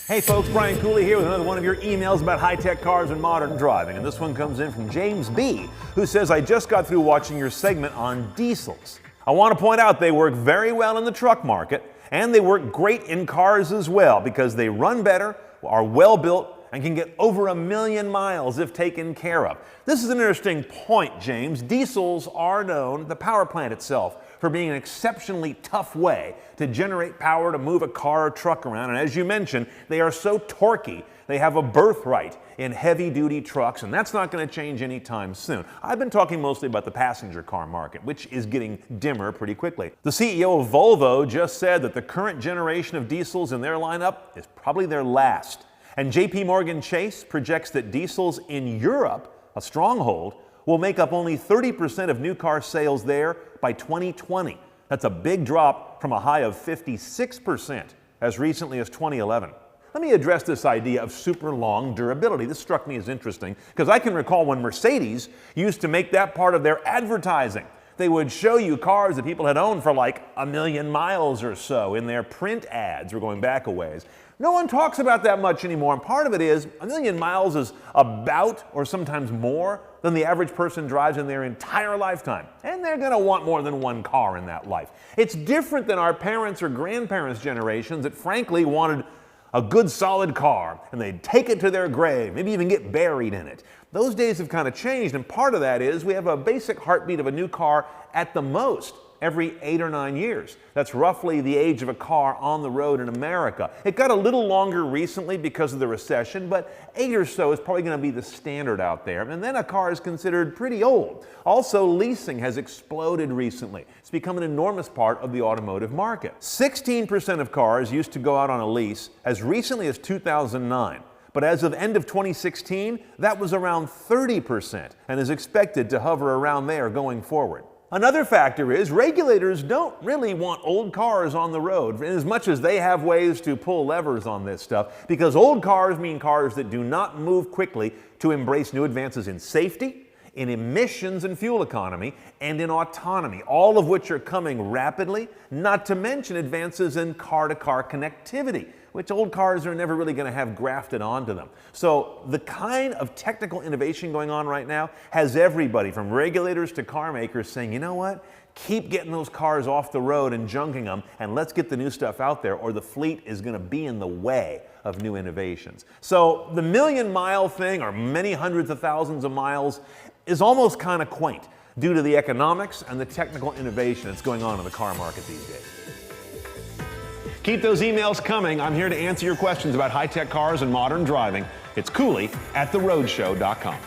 Hey folks, Brian Cooley here with another one of your emails about high-tech cars and modern driving. And this one comes in from James B., who says, I just got through watching your segment on diesels. I want to point out they work very well in the truck market, and they work great in cars as well because they run better, are well built, and can get over 1 million miles if taken care of. This is an interesting point, James. Diesels are known, the power plant itself, for being an exceptionally tough way to generate power to move a car or truck around. And as you mentioned, they are so torquey, they have a birthright in heavy-duty trucks, and that's not going to change anytime soon. I've been talking mostly about the passenger car market, which is getting dimmer pretty quickly. The CEO of Volvo just said that the current generation of diesels in their lineup is probably their last. And JP Morgan Chase projects that diesels in Europe, a stronghold, will make up only 30% of new car sales there by 2020. That's a big drop from a high of 56% as recently as 2011. Let me address this idea of super long durability. This struck me as interesting because I can recall when Mercedes used to make that part of their advertising. They would show you cars that people had owned for like 1 million miles or so in their print ads. We're going back a ways. No one talks about that much anymore, and part of it is 1 million miles is about, or sometimes more, than the average person drives in their entire lifetime. And they're going to want more than one car in that life. It's different than our parents' or grandparents' generations that frankly wanted a good solid car, and they'd take it to their grave, maybe even get buried in it. Those days have kind of changed, and part of that is we have a basic heartbeat of a new car at the most every 8 or 9 years. That's roughly the age of a car on the road in America. It got a little longer recently because of the recession, but 8 or so is probably going to be the standard out there. And then a car is considered pretty old. Also, leasing has exploded recently. It's become an enormous part of the automotive market. 16% of cars used to go out on a lease as recently as 2009. But as of end of 2016, that was around 30% and is expected to hover around there going forward. Another factor is regulators don't really want old cars on the road, as much as they have ways to pull levers on this stuff, because old cars mean cars that do not move quickly to embrace new advances in safety, in emissions and fuel economy, and in autonomy, all of which are coming rapidly, not to mention advances in car-to-car connectivity, which old cars are never really going to have grafted onto them. So the kind of technical innovation going on right now has everybody from regulators to car makers saying, you know what, keep getting those cars off the road and junking them, and let's get the new stuff out there, or the fleet is going to be in the way of new innovations. So the 1 million mile thing, or many hundreds of thousands of miles, is almost kind of quaint due to the economics and the technical innovation that's going on in the car market these days. Keep those emails coming. I'm here to answer your questions about high-tech cars and modern driving. It's Cooley at theroadshow.com.